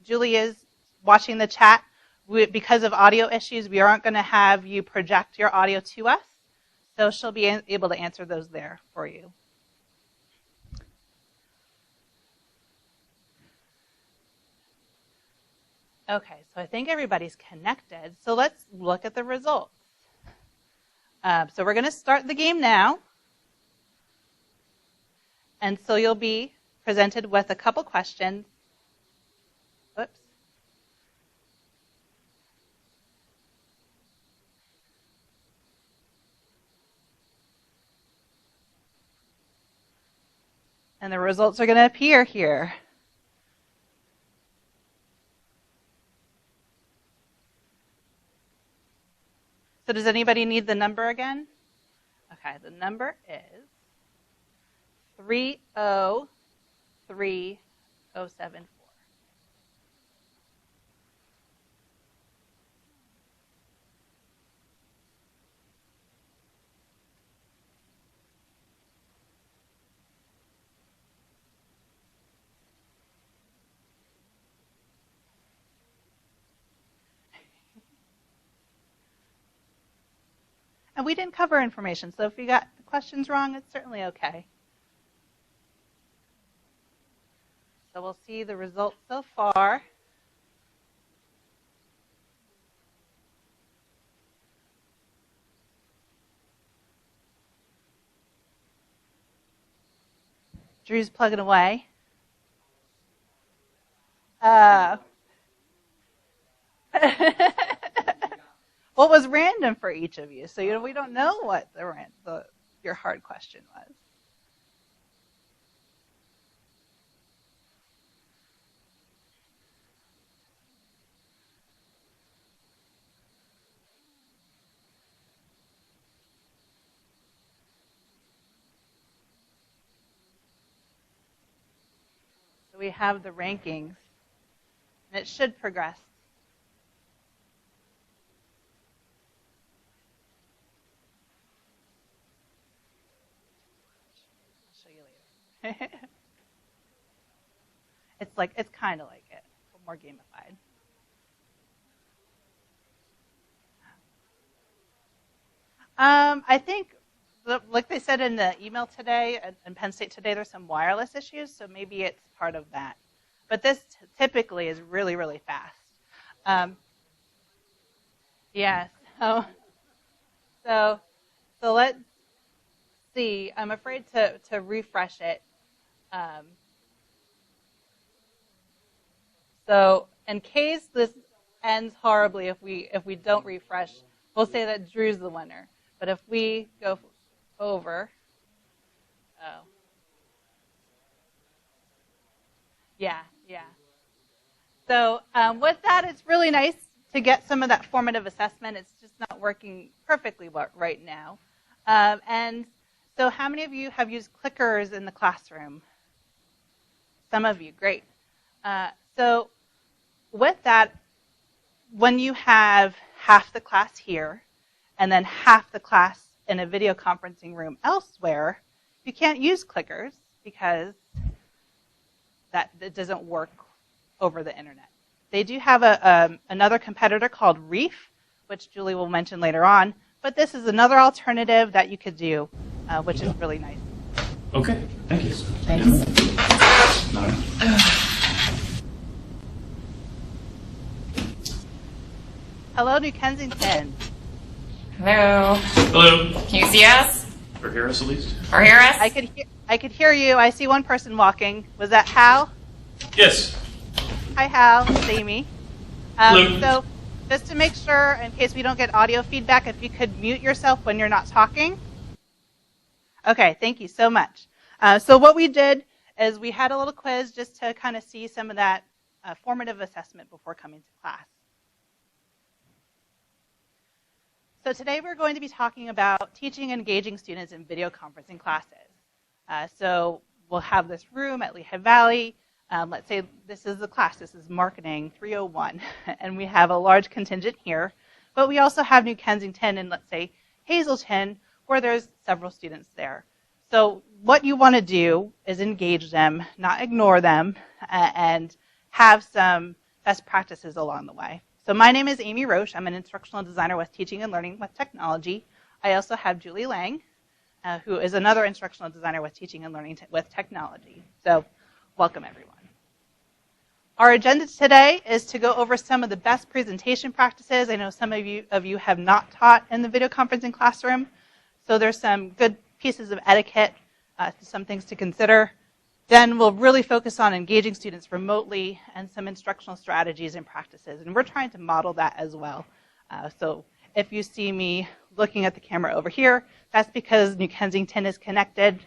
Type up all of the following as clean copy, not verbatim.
Julie is watching the chat. Because of audio issues, we aren't going to have you project your audio to us, so she'll be able to answer those there for you. Okay, so I think everybody's connected. So let's look at the results. So we're going to start the game now. And so you'll be presented with a couple questions. Whoops. And the results are going to appear here. So does anybody need the number again? Okay, the number is 303074. And we didn't cover information, so if you got questions wrong, it's certainly okay. So we'll see the results so far. Drew's plugging away. Well, it was random for each of you, so we don't know what your hard question was. So we have the rankings, and it should progress. It's kind of like it, but more gamified. I think, like they said in the email today, in Penn State today, there's some wireless issues, so maybe it's part of that. But this typically is really, really fast. Yes. So let's see. I'm afraid to refresh it. So in case this ends horribly, if we don't refresh, we'll say that Drew's the winner. But if we go over, yeah. So with that, it's really nice to get some of that formative assessment. It's just not working perfectly right now. And so how many of you have used clickers in the classroom? Some of you, great. So with that, when you have half the class here and then half the class in a video conferencing room elsewhere, you can't use clickers because it doesn't work over the internet. They do have another competitor called Reef, which Julie will mention later on, but this is another alternative that you could do, which is really nice. Okay, thank you. Thanks. Hello, New Kensington. Hello. Hello. Can you see us? Or hear us at least? Or hear us? I could hear you. I see one person walking. Was that Hal? Yes. Hi, Hal. It's Amy. Hello. So just to make sure, in case we don't get audio feedback, if you could mute yourself when you're not talking. Okay, thank you so much. So what we did is we had a little quiz just to kind of see some of that formative assessment before coming to class. So today we're going to be talking about teaching and engaging students in video conferencing classes. So we'll have this room at Lehigh Valley. Let's say this is the class. This is Marketing 301. And we have a large contingent here. But we also have New Kensington and, let's say, Hazleton, where there's several students there. So what you want to do is engage them, not ignore them, and have some best practices along the way. So my name is Amy Roche. I'm an instructional designer with Teaching and Learning with Technology. I also have Julie Lang, who is another instructional designer with Teaching and Learning with Technology. So welcome, everyone. Our agenda today is to go over some of the best presentation practices. I know some of you have not taught in the video conferencing classroom, so there's some good pieces of etiquette, some things to consider. Then we'll really focus on engaging students remotely and some instructional strategies and practices, and we're trying to model that as well. So if you see me looking at the camera over here, that's because New Kensington is connected,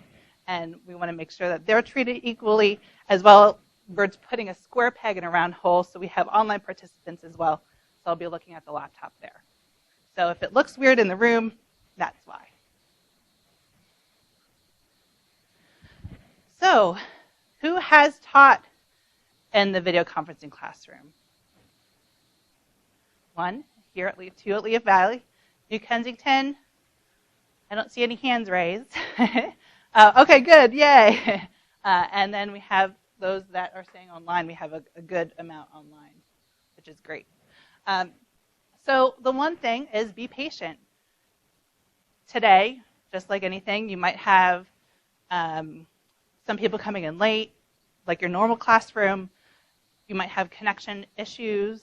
and we want to make sure that they're treated equally as well. We're putting a square peg in a round hole, so we have online participants as well. So I'll be looking at the laptop there. So if it looks weird in the room, that's why. So who has taught in the video conferencing classroom? One, here at two at Lehigh Valley. New Kensington, I don't see any hands raised. Okay, good, yay. And then we have those that are staying online. We have a good amount online, which is great. So the one thing is be patient. Today, just like anything, you might have some people coming in late, like your normal classroom. You might have connection issues.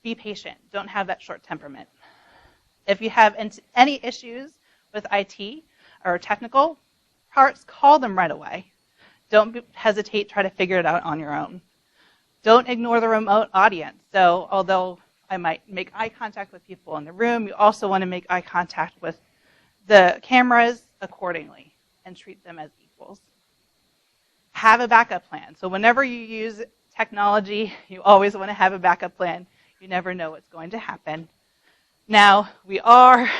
Be patient. Don't have that short temperament. If you have any issues with IT or technical parts, call them right away. Don't hesitate, try to figure it out on your own. Don't ignore the remote audience. So although I might make eye contact with people in the room, you also want to make eye contact with the cameras accordingly and treat them as equals. Have a backup plan. So whenever you use technology, you always want to have a backup plan. You never know what's going to happen. Now, we are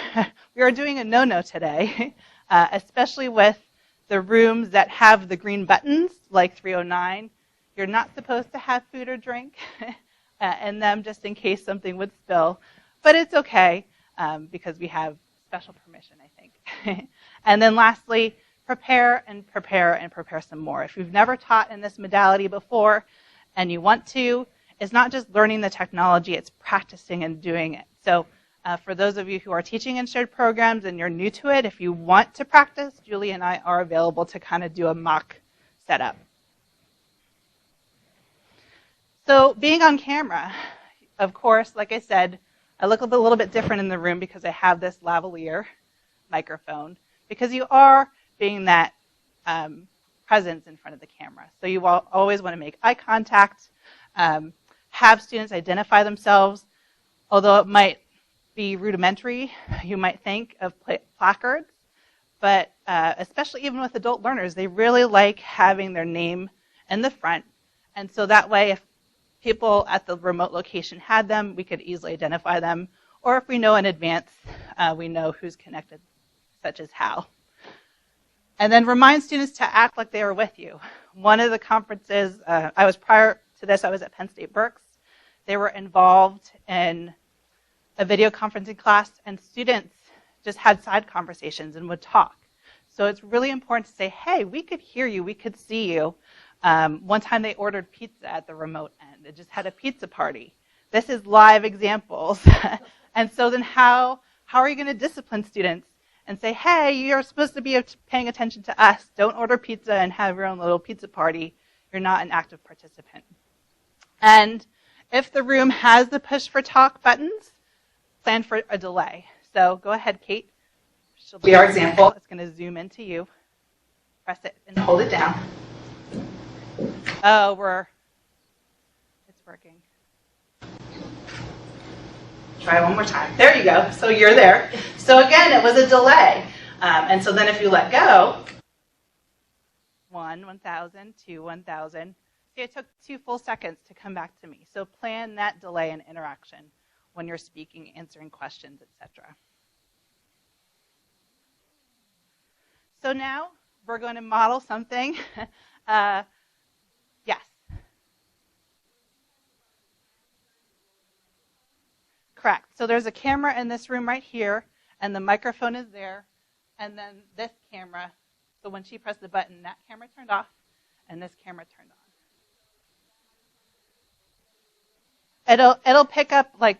doing a no-no today, especially with the rooms that have the green buttons, like 309. You're not supposed to have food or drink in them just in case something would spill. But it's okay because we have special permission, I think. And then lastly, prepare and prepare and prepare some more. If you've never taught in this modality before and you want to, it's not just learning the technology, it's practicing and doing it. So for those of you who are teaching in shared programs and you're new to it, if you want to practice, Julie and I are available to kind of do a mock setup. So being on camera, of course, like I said, I look a little bit different in the room because I have this lavalier microphone, because you are being that presence in front of the camera. So you always want to make eye contact, have students identify themselves, although it might be rudimentary, you might think of placards, but especially even with adult learners, they really like having their name in the front. And so that way, if people at the remote location had them, we could easily identify them. Or if we know in advance, we know who's connected, such as Hal. And then remind students to act like they were with you. One of the conferences, prior to this, I was at Penn State Berks. They were involved in a video conferencing class, and students just had side conversations and would talk. So it's really important to say, hey, we could hear you, we could see you. One time they ordered pizza at the remote end. They just had a pizza party. This is live examples. And so then how are you going to discipline students and say, hey, you're supposed to be paying attention to us. Don't order pizza and have your own little pizza party. You're not an active participant. And if the room has the push for talk buttons, plan for a delay. So go ahead, Kate. She'll be our example. It's going to zoom into you. Press it and hold it down. Oh, it's working. Try one more time. There you go. So you're there. So again, it was a delay. And so then if you let go, 1,000, 2, 1,000. See, it took 2 full seconds to come back to me. So plan that delay and interaction when you're speaking, answering questions, etc. So now we're going to model something. Yes. Correct. So there's a camera in this room right here, and the microphone is there, and then this camera. So when she pressed the button, that camera turned off, and this camera turned on. It'll pick up like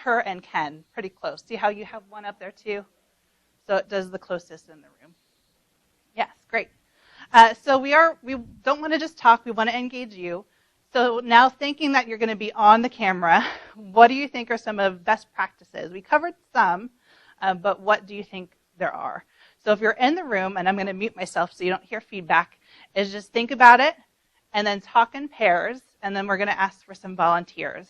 her and Ken pretty close. See how you have one up there too? So it does the closest in the room. Yes, great. So we don't want to just talk, we want to engage you. So now thinking that you're going to be on the camera, what do you think are some of best practices? We covered some, but what do you think there are? So if you're in the room, and I'm going to mute myself so you don't hear feedback, is just think about it and then talk in pairs, and then we're going to ask for some volunteers.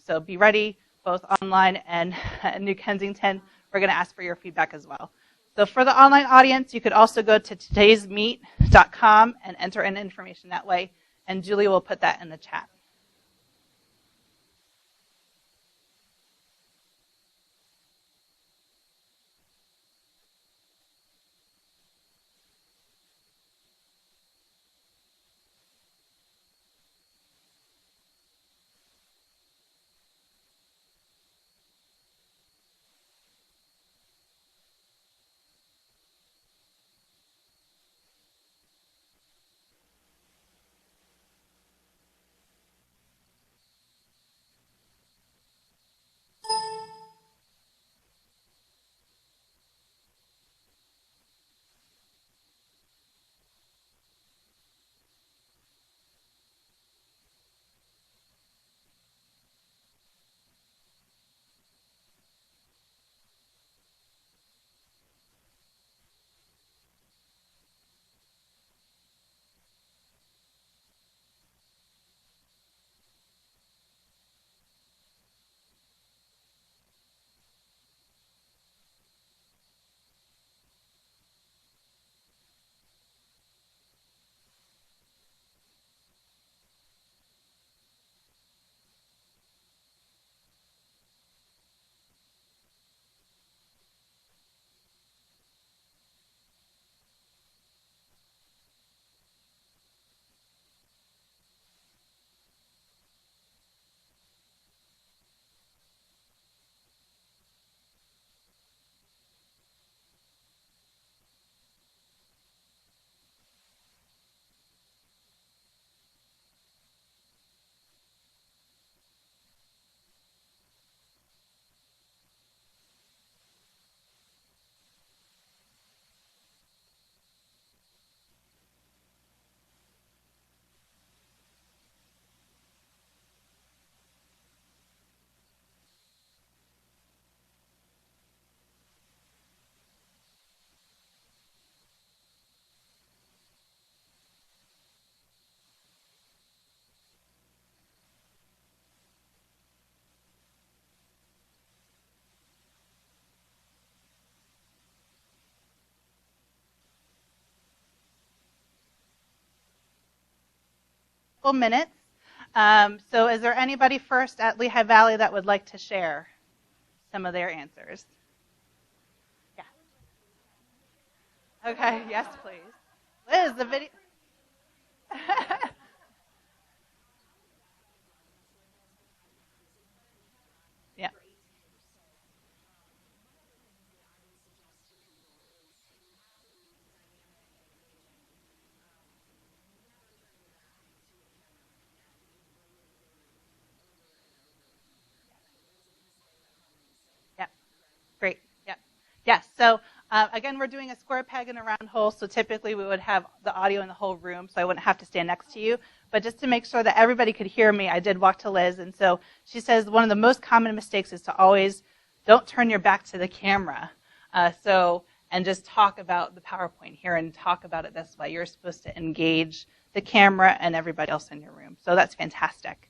So be ready, both online and New Kensington. We're going to ask for your feedback as well. So for the online audience, you could also go to todaysmeet.com and enter in information that way, and Julie will put that in the chat. Minutes. So is there anybody first at Lehigh Valley that would like to share some of their answers? Yeah. Okay, yes, please. Liz, the video. Yeah. Great. Yep. Yes. So again, we're doing a square peg in a round hole. So typically we would have the audio in the whole room, so I wouldn't have to stand next to you. But just to make sure that everybody could hear me, I did walk to Liz. And so she says one of the most common mistakes is to always don't turn your back to the camera. And just talk about the PowerPoint here and talk about it this way. You're supposed to engage the camera and everybody else in your room. So that's fantastic.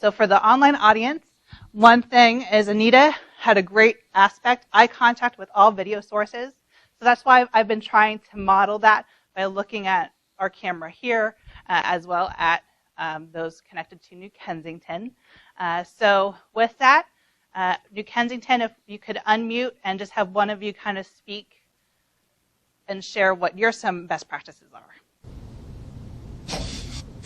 So for the online audience, one thing is Anita had a great aspect, eye contact with all video sources. So that's why I've been trying to model that by looking at our camera here, as well at those connected to New Kensington. So with that, New Kensington, if you could unmute and just have one of you kind of speak and share what your some best practices are.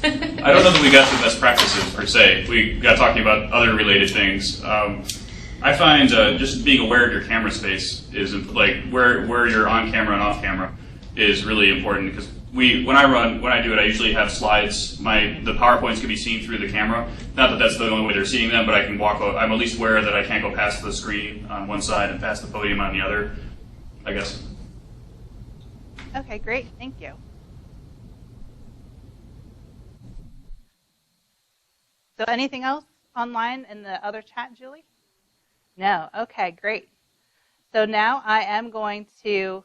I don't know that we got to best practices per se. We got talking about other related things. I find just being aware of your camera space is like where you're on camera and off camera is really important, because when I do it, I usually have slides. The PowerPoints can be seen through the camera. Not that that's the only way they're seeing them, but I can I'm at least aware that I can't go past the screen on one side and past the podium on the other, I guess. Okay, great. Thank you. So anything else online in the other chat, Julie? No. Okay, great. So now I am going to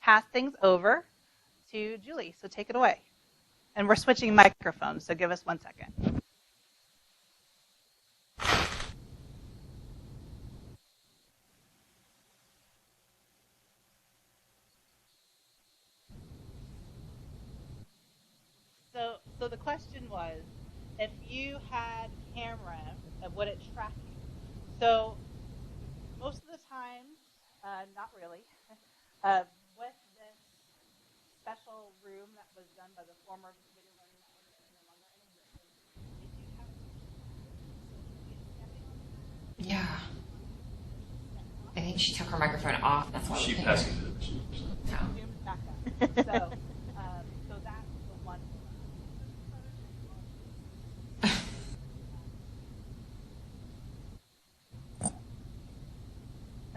pass things over to Julie. So take it away. And we're switching microphones, so give us 1 second. So the question was, if you had camera, would it track you? So most of the time, not really. With this special room that was done by the former Video Learning Network that no longer in existence, they do have Yeah. I think she took her microphone off. That's why She we passed can't it. hear. No. Zoom back up. So that's the one.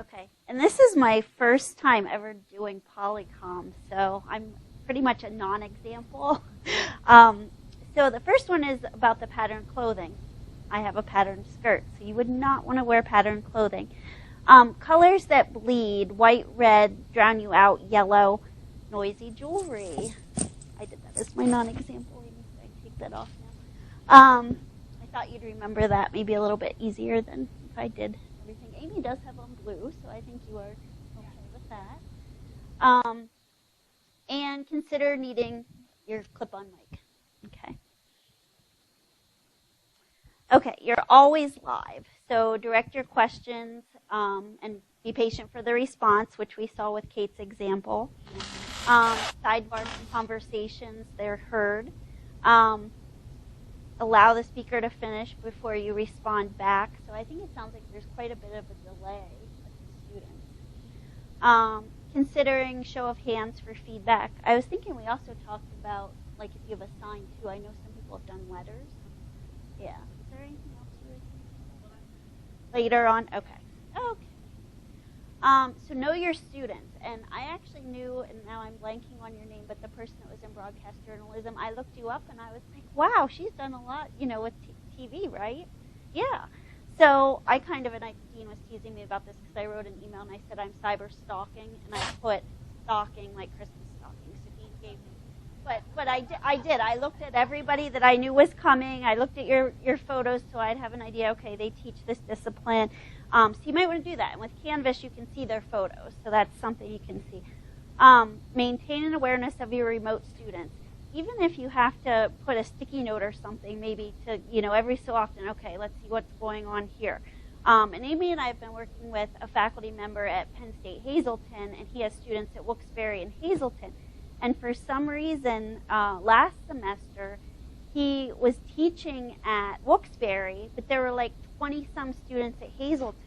Okay, and this is my first time ever doing Polycom, so I'm pretty much a non-example. So the first one is about the patterned clothing. I have a patterned skirt, so you would not want to wear patterned clothing. Colors that bleed, white, red, drown you out, yellow, noisy jewelry. I did that as my non-example. I take that off now. I thought you'd remember that maybe a little bit easier than if I did everything. Amy does have on blue, so I think you are okay with that. And consider needing your clip-on mic. Okay. Okay, you're always live, so direct your questions and be patient for the response, which we saw with Kate's example. Sidebar conversations, they're heard. Allow the speaker to finish before you respond back. So I think it sounds like there's quite a bit of a delay with the students. Considering show of hands for feedback. I was thinking we also talked about, like, if you have a sign too. I know some people have done letters. Yeah. Is there anything else you were thinking about? Later on? Okay. Okay. So know your students. And I actually knew, and now I'm blanking on your name, but the person that was in broadcast journalism, I looked you up and I was like, wow, she's done a lot, with TV, right? Yeah. So I kind of, and Dean was teasing me about this because I wrote an email and I said I'm cyber stalking, and I put stalking like Christmas stocking. So Dean gave me, but I did. I looked at everybody that I knew was coming. I looked at your photos so I'd have an idea. Okay, they teach this discipline. So you might want to do that. And with Canvas, you can see their photos, so that's something you can see. Maintain an awareness of your remote students. Even if you have to put a sticky note or something, maybe to, every so often, okay, let's see what's going on here. And Amy and I have been working with a faculty member at Penn State Hazleton, and he has students at Wilkes-Barre and Hazleton. And for some reason, last semester, he was teaching at Wilkes-Barre, but there were like 20-some students at Hazleton.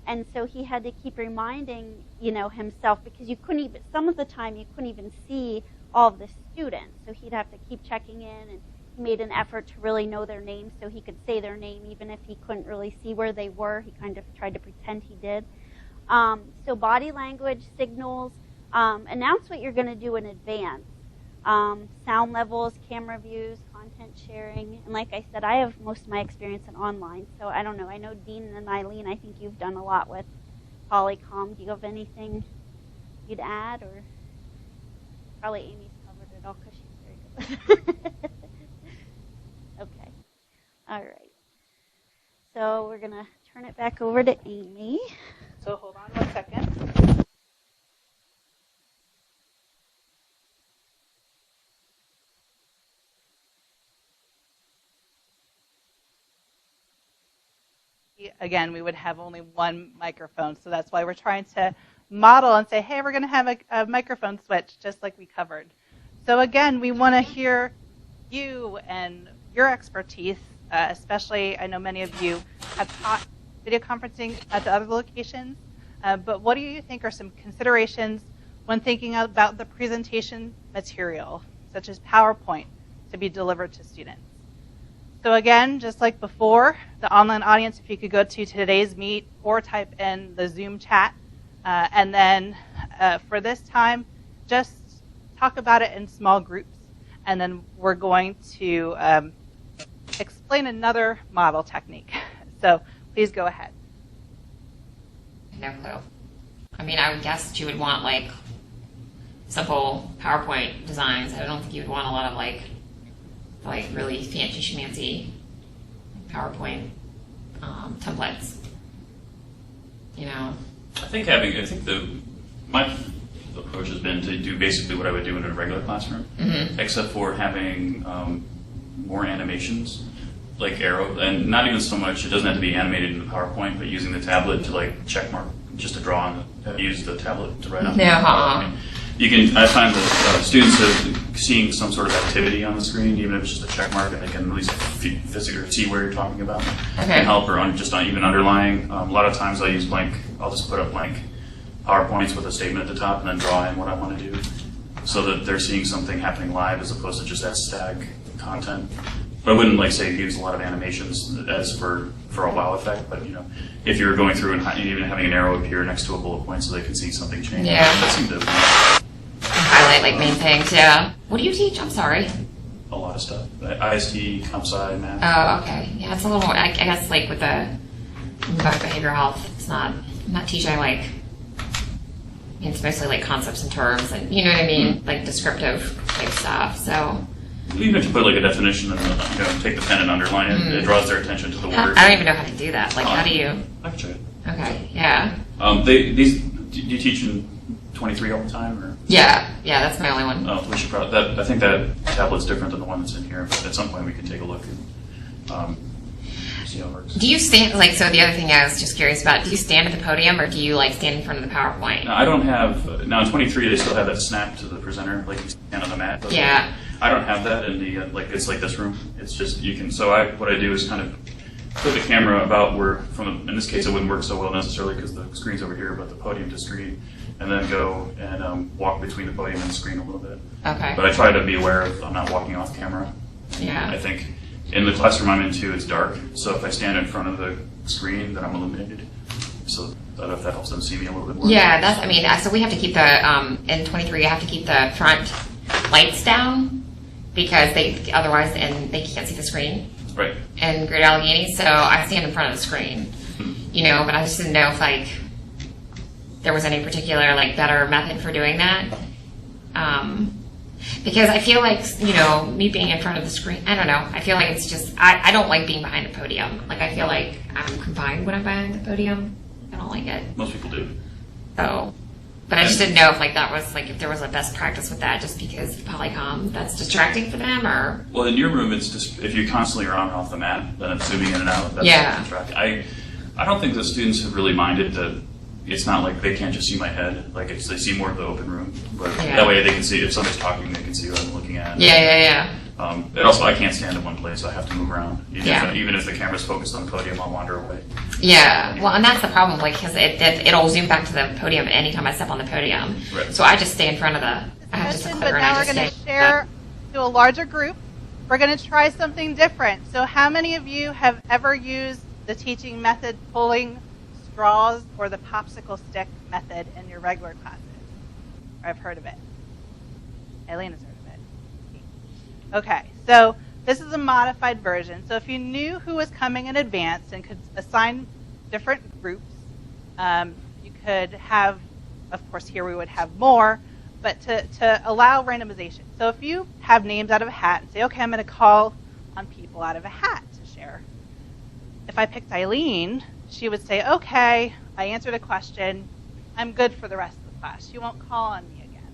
And so he had to keep reminding, himself, because you couldn't even, some of the time you couldn't even see all of the students. So he'd have to keep checking in, and he made an effort to really know their names so he could say their name even if he couldn't really see where they were. He kind of tried to pretend he did. So body language, signals, announce what you're going to do in advance. Sound levels, camera views, content sharing. And like I said, I have most of my experience in online, so I don't know. I know Dean and Eileen, I think you've done a lot with Polycom. Do you have anything you'd add? Or probably Amy's covered it all because she's very good with it. Okay. All right. So we're going to turn it back over to Amy. So hold on 1 second. Again, we would have only one microphone, so that's why we're trying to model and say, hey, we're going to have a microphone switch, just like we covered. So again, we want to hear you and your expertise, especially I know many of you have taught video conferencing at the other locations, but what do you think are some considerations when thinking about the presentation material? such as PowerPoint, to be delivered to students. So again, just like before, the online audience, if you could go to today's meet or type in the Zoom chat, and then for this time, just talk about it in small groups, and then we're going to explain another model technique. So please go ahead. No clue. I mean, I would guess that you would want like simple PowerPoint designs. I don't think you would want a lot of like really fancy schmancy PowerPoint templates. You know. I think my approach has been to do basically what I would do in a regular classroom, except for having more animations, like arrow, and not even so much. It doesn't have to be animated in the PowerPoint, but using the tablet to like check mark, just to draw on. Use the tablet to write on. Yeah. You can. I find that students are seeing some sort of activity on the screen, even if it's just a check mark, and they can at least physically see where you're talking about. Can help, or even underlying. A lot of times I'll just put up blank PowerPoints with a statement at the top, and then draw in what I want to do, so that they're seeing something happening live as opposed to just that static content. But I wouldn't say use a lot of animations as for a wow effect. But if you're going through and even having an arrow appear next to a bullet point so they can see something change. Yeah. That seemed to Highlight main things. Yeah. What do you teach? I'm sorry. a lot of stuff. IST, comp sci, math. Oh, okay. Yeah, it's a little more. I guess with the behavioral health, it's not. I'm not teaching it's mostly concepts and terms, and you know what I mean, descriptive type stuff. So. Even if you put a definition and take the pen and underline it, it draws their attention to the word. I don't even know how to do that. How do you? I can show you. Okay. Yeah. Do you teach in 23 all the time, or? Yeah. Yeah, that's my only one. Oh, we should probably. I think that tablet's different than the one that's in here. But at some point, we can take a look and see how it works. Do you stand So the other thing I was just curious about: do you stand at the podium, or do you stand in front of the PowerPoint? No, I don't have. Now in 23, they still have that snap to the presenter, you stand on the mat. Yeah. I don't have that in the it's like this room. It's just you can. So what I do is kind of put the camera about where in this case it wouldn't work so well necessarily because the screen's over here, but the podium to screen, and then go and walk between the podium and the screen a little bit. Okay. But I try to be aware of I'm not walking off camera. Yeah. I think in the classroom I'm in too, it's dark. So if I stand in front of the screen, then I'm illuminated. So I don't know if that helps them see me a little bit more. Yeah, so we have to keep the in 23. You have to keep the front lights down because otherwise they can't see the screen. Right. In Great Allegheny, so I stand in front of the screen. But I just didn't know if there was any particular better method for doing that. Because I feel me being in front of the screen, I don't know. I feel it's just, I don't like being behind the podium. I feel like I'm confined when I'm behind the podium. I don't like it. Most people do. So, but I just didn't know if that was if there was a best practice with that just because of Polycom that's distracting for them or. Well, in your room, it's just, if you constantly are on and off the mat, then it's zooming in and out. That's distracting. I don't think the students have really minded that it's not they can't just see my head. They see more of the open room. But that way they can see, if somebody's talking, they can see what I'm looking at. Yeah. And also, I can't stand in one place. I have to move around. Even if the camera's focused on the podium, I'll wander away. Yeah, well, and that's the problem, because it'll zoom back to the podium anytime I step on the podium. Right. So I just stay in front of I have just a clicker but now we're going to share to a larger group. We're going to try something different. So how many of you have ever used the teaching method pulling straws or the popsicle stick method in your regular classes? Or I've heard of it. Eileen has heard of it. Okay, so this is a modified version. So if you knew who was coming in advance and could assign different groups, you could have, of course here we would have more, but to allow randomization. So if you have names out of a hat and say, okay, I'm going to call on people out of a hat to share. If I picked Eileen, she would say, okay, I answered a question, I'm good for the rest of the class. She won't call on me again.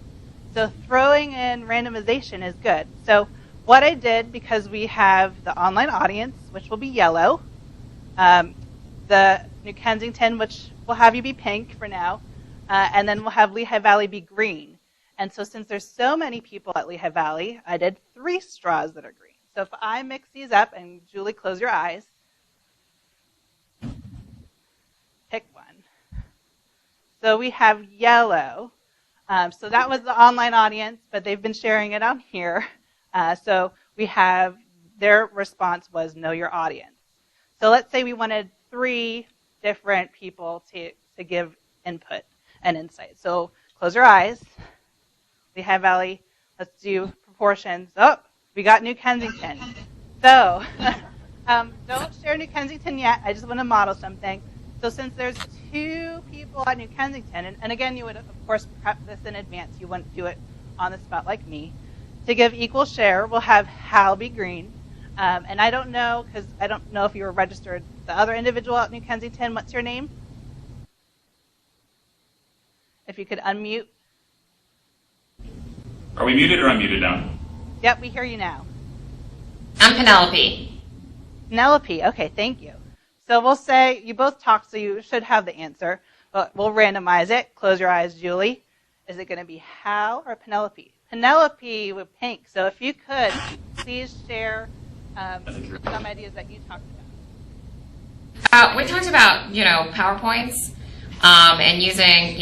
So throwing in randomization is good. So what I did, because we have the online audience, which will be yellow, the New Kensington, which will have you be pink for now, and then we'll have Lehigh Valley be green. And so since there's so many people at Lehigh Valley, I did 3 straws that are green. So if I mix these up, and Julie, close your eyes, pick one. So we have yellow. So that was the online audience, but they've been sharing it on here. So we have, their response was know your audience. So let's say we wanted 3 different people to give input and insight. So close your eyes. Lehigh Valley, let's do proportions. Oh, we got New Kensington. So don't share New Kensington yet. I just want to model something. So since there's 2 people at New Kensington, and again, you would, of course, prep this in advance. You wouldn't do it on the spot like me. To give equal share, we'll have Hal be green. And I don't know, because I don't know if you were registered. The other individual at New Kensington, what's your name? If you could unmute. Are we muted or unmuted now? Yep, we hear you now. I'm Penelope. Penelope, okay, thank you. So we'll say, you both talked, so you should have the answer, but we'll randomize it. Close your eyes, Julie. Is it going to be Hal or Penelope? Penelope with pink. So if you could, please share some ideas that you talked about. We talked about, PowerPoints and using,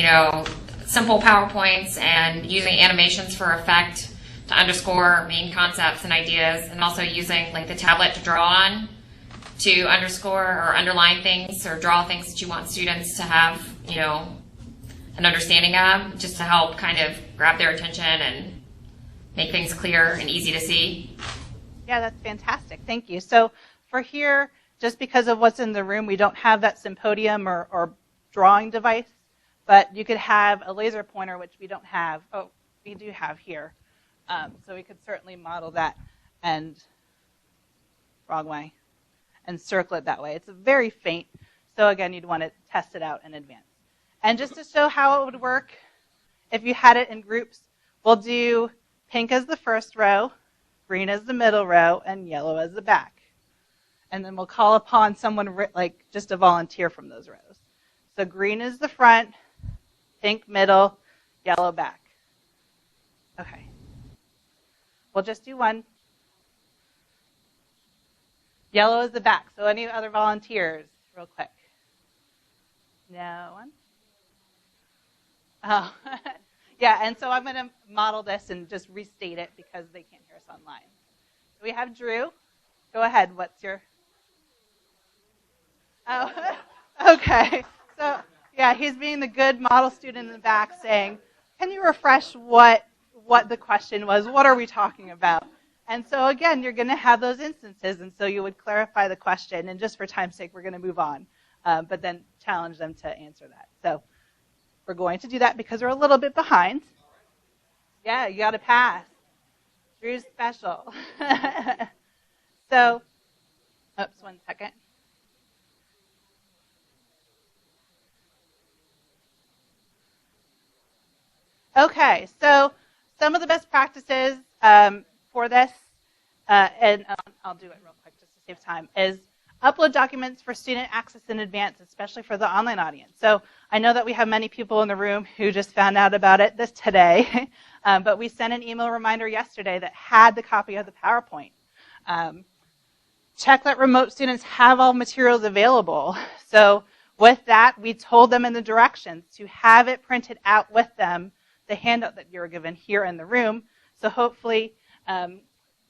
simple PowerPoints and using animations for effect to underscore main concepts and ideas, and also using like the tablet to draw on to underscore or underline things or draw things that you want students to have, an understanding of, just to help kind of grab their attention and make things clear and easy to see. Yeah, that's fantastic. Thank you. So for here, just because of what's in the room, we don't have that symposium or drawing device, but you could have a laser pointer, which we don't have. Oh, we do have here. So we could certainly model that and, wrong way, and circle it that way. It's very faint, so again, you'd want to test it out in advance. And just to show how it would work, if you had it in groups, we'll do pink as the first row, green as the middle row, and yellow as the back. And then we'll call upon someone, like just a volunteer from those rows. So green is the front, pink middle, yellow back. Okay. We'll just do one. Yellow is the back. So any other volunteers, real quick? No one? Oh, yeah, and so I'm going to model this and just restate it because they can't hear us online. So we have Drew. Go ahead. What's your... Oh, okay. So, yeah, he's being the good model student in the back saying, can you refresh what the question was? What are we talking about? And so, again, you're going to have those instances, and so you would clarify the question, and just for time's sake, we're going to move on, but then challenge them to answer that. So we're going to do that because we're a little bit behind. Yeah, you got to pass. Drew's special. So, oops, 1 second. Okay, so some of the best practices for this, and I'll do it real quick just to save time, is upload documents for student access in advance, especially for the online audience. So I know that we have many people in the room who just found out about it today, but we sent an email reminder yesterday that had the copy of the PowerPoint. Check that remote students have all materials available. So with that, we told them in the directions to have it printed out with them, the handout that you were given here in the room. So hopefully,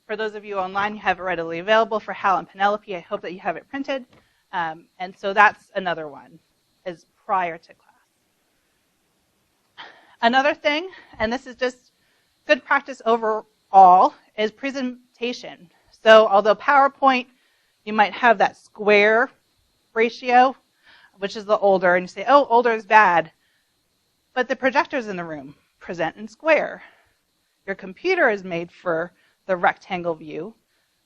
for those of you online, you have it readily available. For Hal and Penelope, I hope that you have it printed. And so that's another one, is prior to class. Another thing, and this is just good practice overall, is presentation. So although PowerPoint, you might have that square ratio, which is the older, and you say, oh, older is bad. But the projector's in the room. Present in square. Your computer is made for the rectangle view,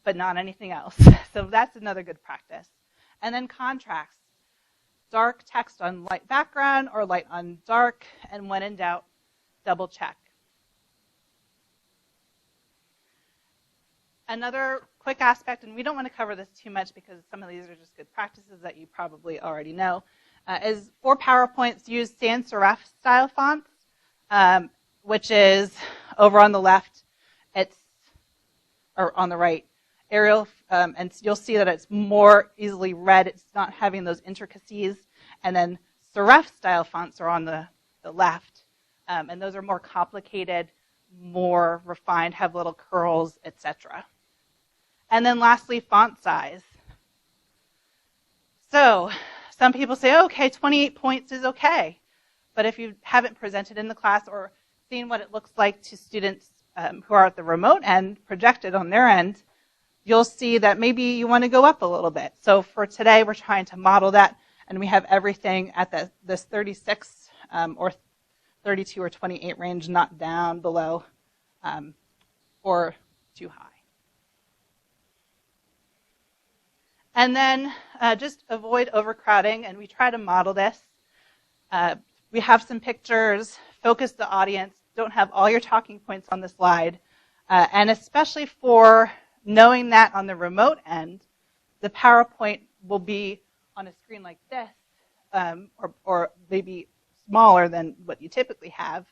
but not anything else. So that's another good practice. And then contrast. Dark text on light background or light on dark, and when in doubt, double check. Another quick aspect, and we don't want to cover this too much because some of these are just good practices that you probably already know, is for PowerPoints, use sans serif style fonts, which is over on the left, or on the right, Arial, and you'll see that it's more easily read. It's not having those intricacies. And then serif style fonts are on the left, And those are more complicated, more refined, have little curls, etc. And then lastly, font size. So some people say, okay, 28 points is okay. But if you haven't presented in the class or seen what it looks like to students who are at the remote end, projected on their end, you'll see that maybe you want to go up a little bit. So for today, we're trying to model that, and we have everything at this 36 or 32 or 28 range, not down, below, or too high. And then just avoid overcrowding, and we try to model this. We have some pictures, focus the audience, don't have all your talking points on the slide, and especially for knowing that on the remote end, the PowerPoint will be on a screen like this, or maybe smaller than what you typically have.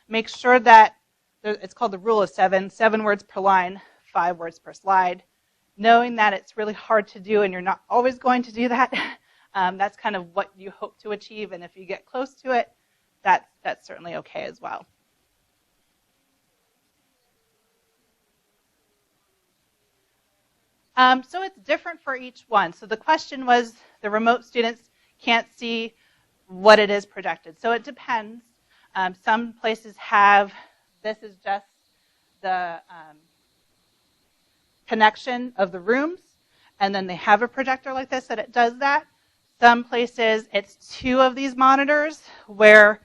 Make sure that it's called the rule of 7 words per line, 5 words per slide. Knowing that it's really hard to do and you're not always going to do that, that's kind of what you hope to achieve. And if you get close to it, that's certainly okay as well. So it's different for each one. So the question was, the remote students can't see what it is projected. So it depends. Some places have, this is just the connection of the rooms, and then they have a projector like this that it does that. Some places it's 2 of these monitors where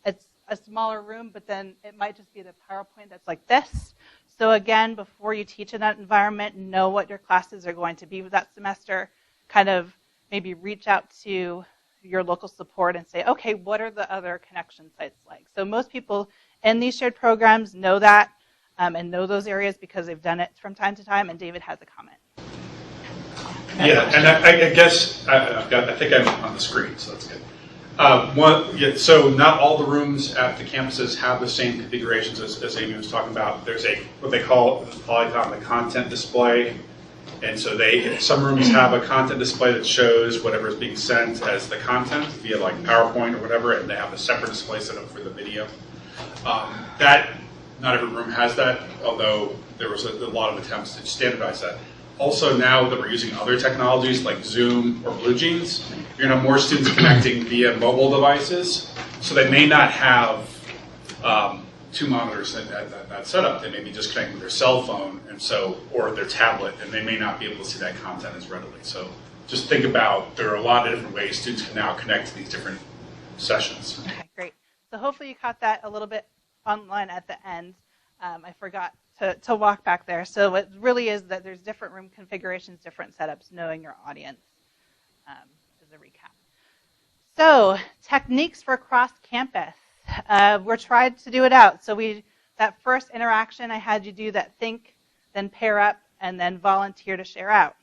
it's a smaller room, but then it might just be the PowerPoint that's like this. So again, before you teach in that environment, know what your classes are going to be that semester. Kind of maybe reach out to your local support and say, okay, what are the other connection sites like? So most people in these shared programs know that and know those areas because they've done it from time to time, and David has a comment. Yeah, and I guess, I think I'm on the screen, so that's good. So not all the rooms at the campuses have the same configurations as Amy was talking about. There's what they call the content display. And so some rooms have a content display that shows whatever is being sent as the content via like PowerPoint or whatever, and they have a separate display set up for the video. Not every room has that, although there was a lot of attempts to standardize that. Also, now that we're using other technologies like Zoom or BlueJeans, you're going to have more students connecting via mobile devices, so they may not have 2 monitors at that setup. They may be just connecting with their cell phone or their tablet, and they may not be able to see that content as readily. So just think about, there are a lot of different ways students can now connect to these different sessions. Okay, great. So hopefully you caught that a little bit online at the end. I forgot to walk back there. So it really is that there's different room configurations, different setups, knowing your audience is a recap. So techniques for cross-campus. We're trying to do it out. So that first interaction, I had you do that think, then pair up, and then volunteer to share out.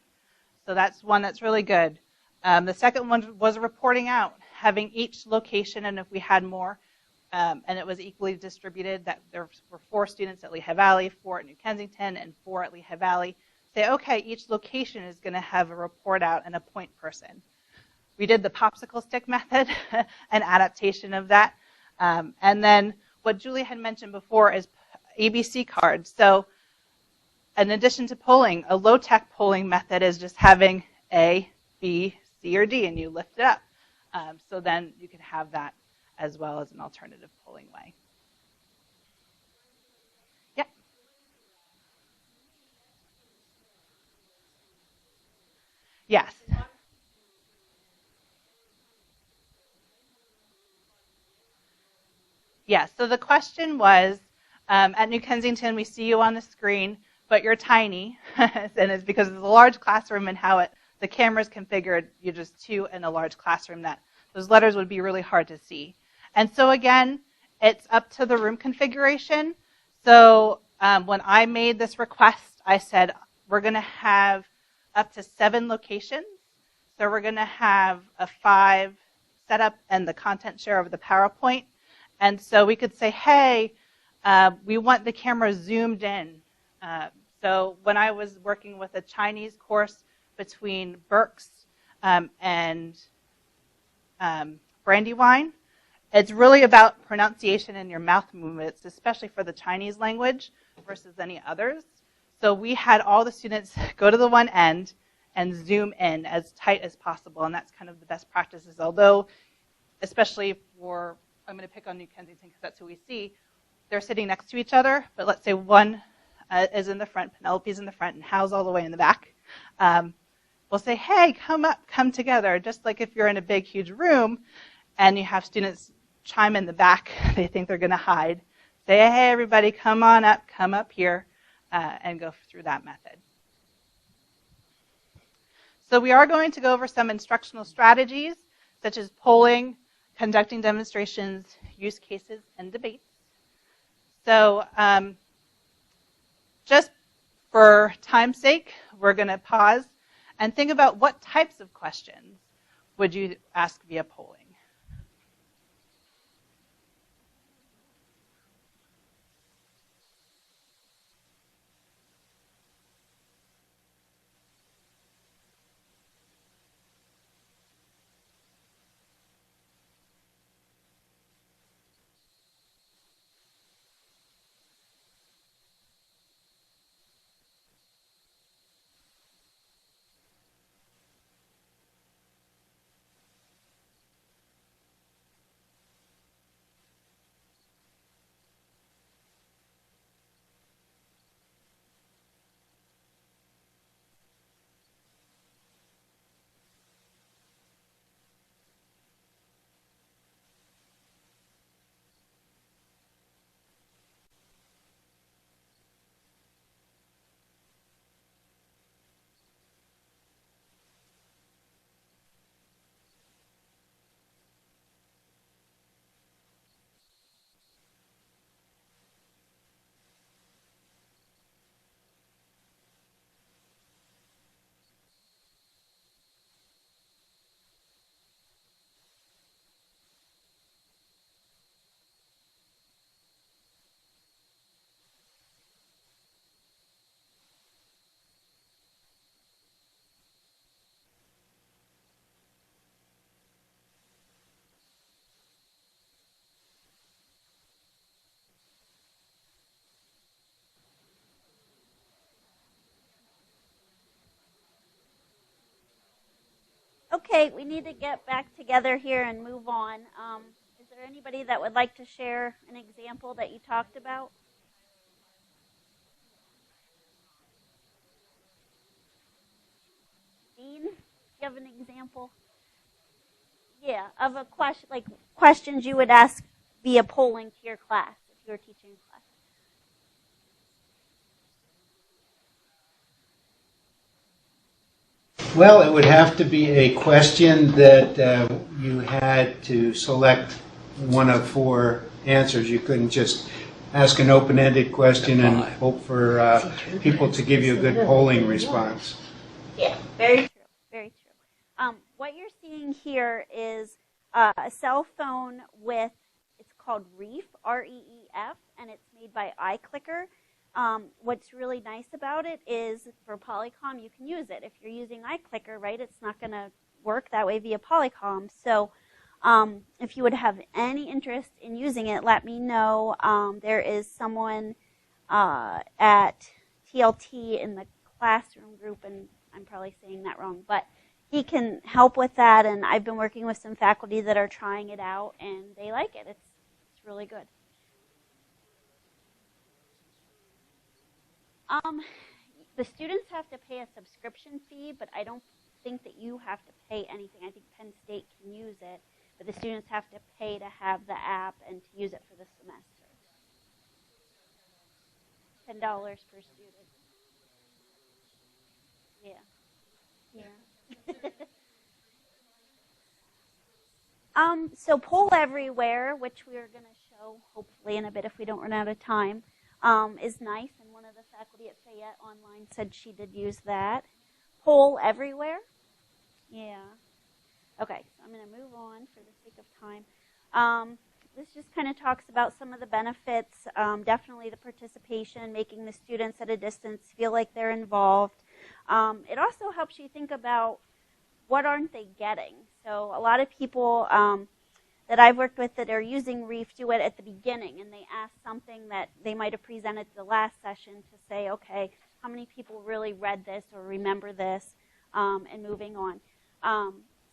So that's one that's really good. The second one was reporting out, having each location, and if we had more, and it was equally distributed, that there were 4 students at Lehigh Valley, 4 at New Kensington, and 4 at Lehigh Valley. Say, okay, each location is going to have a report out and a point person. We did the popsicle stick method, an adaptation of that. And then what Julie had mentioned before is ABC cards. So in addition to polling, a low-tech polling method is just having A, B, C, or D, and you lift it up. So then you can have that as well as an alternative polling way. Yeah. Yes. Yes, so the question was, at New Kensington, we see you on the screen, but you're tiny, and it's because it's a large classroom and how the camera's configured, you're just 2 in a large classroom, that those letters would be really hard to see. And so again, it's up to the room configuration. So when I made this request, I said, we're going to have up to 7 locations. So we're going to have a 5 setup and the content share of the PowerPoint. And so we could say, hey, we want the camera zoomed in. So when I was working with a Chinese course between Berks and Brandywine, It's really about pronunciation and your mouth movements, especially for the Chinese language versus any others. So we had all the students go to the one end and zoom in as tight as possible, and that's kind of the best practices. Although, especially for, I'm going to pick on New Kensington because that's who we see, they're sitting next to each other, but let's say one is in the front, Penelope's in the front, and Hal's all the way in the back. We'll say, hey, come up, come together, just like if you're in a big, huge room and you have students chime in the back, they think they're going to hide. Say, hey, everybody, come on up, come up here, and go through that method. So we are going to go over some instructional strategies, such as polling, conducting demonstrations, use cases, and debates. So just for time's sake, we're going to pause and think about what types of questions would you ask via polling. Okay, we need to get back together here and move on. Is there anybody that would like to share an example that you talked about? Dean, do you have an example? Yeah, of a question, like questions you would ask via polling to your class if you were teaching class. Well, it would have to be a question that you had to select one of 4 answers. You couldn't just ask an open-ended question and hope for people to give you a good polling response. Yeah, very true, very true. What you're seeing here is a cell phone with, it's called Reef, R-E-E-F, and it's made by iClicker. What's really nice about it is for Polycom, you can use it. If you're using iClicker, right, it's not going to work that way via Polycom. So if you would have any interest in using it, let me know. There is someone at TLT in the classroom group, and I'm probably saying that wrong, but he can help with that. And I've been working with some faculty that are trying it out, and they like it. It's really good. The students have to pay a subscription fee, but I don't think that you have to pay anything. I think Penn State can use it, but the students have to pay to have the app and to use it for the semester. $10 per student. Yeah. So Poll Everywhere, which we are going to show hopefully in a bit if we don't run out of time, is nice, and one of the faculty at Fayette Online said she did use that. Poll Everywhere. Yeah. Okay, so I'm going to move on for the sake of time. This just kind of talks about some of the benefits, definitely the participation, making the students at a distance feel like they're involved. It also helps you think about what aren't they getting. So a lot of people, that I've worked with that are using Reef do it at the beginning, and they ask something that they might have presented the last session to say, okay, how many people really read this or remember this, and moving on.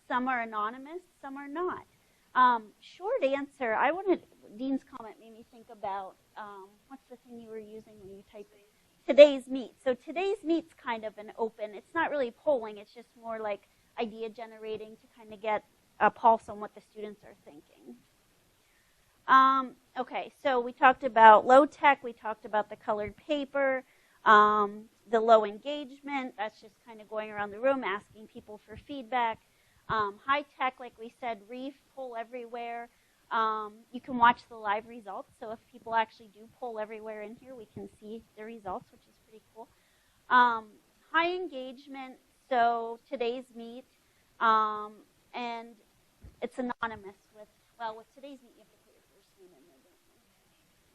Some are anonymous, some are not. Short answer, Dean's comment made me think about, what's the thing you were using when you typed Today's Meet. So Today's Meet's kind of an open, it's not really polling, it's just more like idea generating to kind of get a pulse on what the students are thinking. Okay, so we talked about low tech, we talked about the colored paper, the low engagement, that's just kind of going around the room asking people for feedback. High tech, like we said, Reef, poll everywhere. You can watch the live results, so if people actually do poll everywhere in here, we can see the results, which is pretty cool. High engagement, so Today's Meet, and it's anonymous with Today's Meet, you have to put your first name in there, don't you?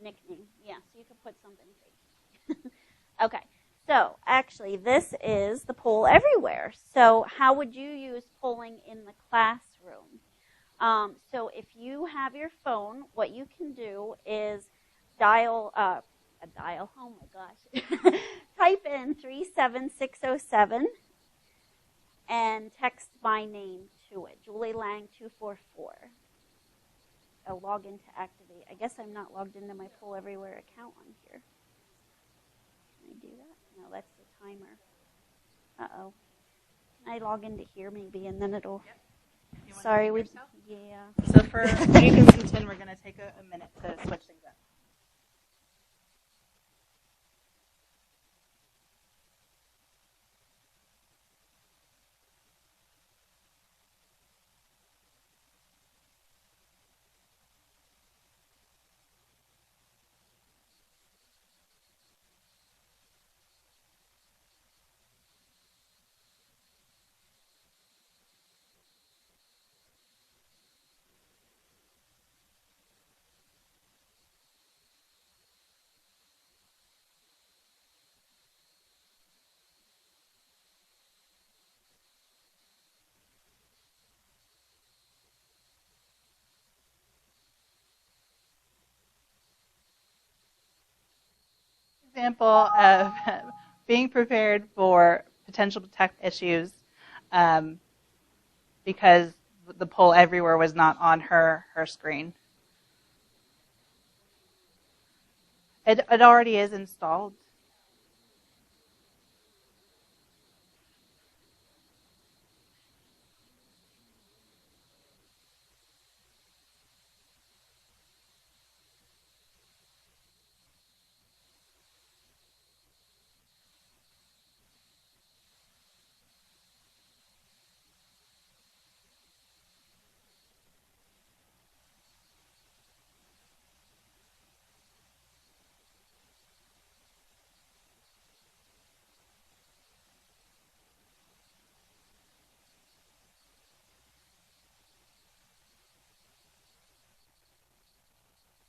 Nickname, yeah, so you can put something fake. Okay, so actually this is the poll everywhere. So how would you use polling in the classroom? So if you have your phone, what you can do is oh my gosh, type in 37607 and text my name to it, Julie Lang 244. I'll log in to activate. I guess I'm not logged into my Poll Everywhere account on here. Can I do that? No, that's the timer. Uh-oh. Can I log into here maybe, and then it'll... Yep. Sorry, we... yourself? Yeah. So for Jenkins and Tin, we're going to take a minute to switch things up. Example of being prepared for potential tech issues because the poll everywhere was not on her screen. It already is installed.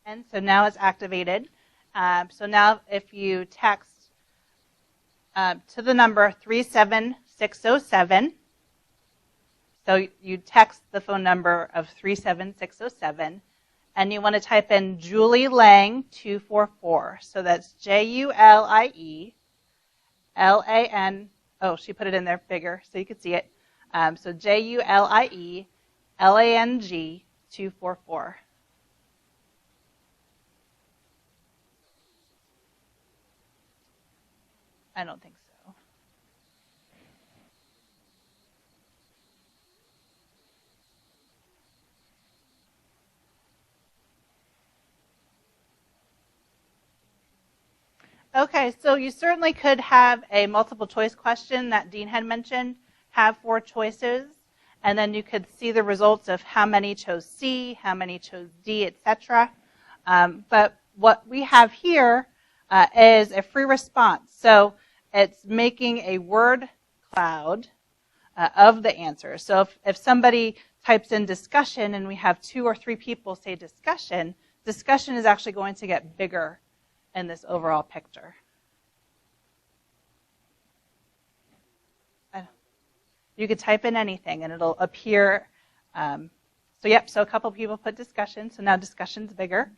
And so now it's activated. So now if you text to the number 37607, so you text the phone number of 37607, and you want to type in Julie Lang 244. So that's JULIE LAN. Oh, she put it in there bigger so you could see it. So JULIE LANG 244. I don't think so. Okay, so you certainly could have a multiple choice question that Dean had mentioned, have 4 choices, and then you could see the results of how many chose C, how many chose D, etc. But what we have here is a free response. So it's making a word cloud of the answer. So if somebody types in discussion and we have 2 or 3 people say discussion, discussion is actually going to get bigger in this overall picture. You could type in anything and it'll appear So yep, so a couple people put discussion, so now discussion's bigger.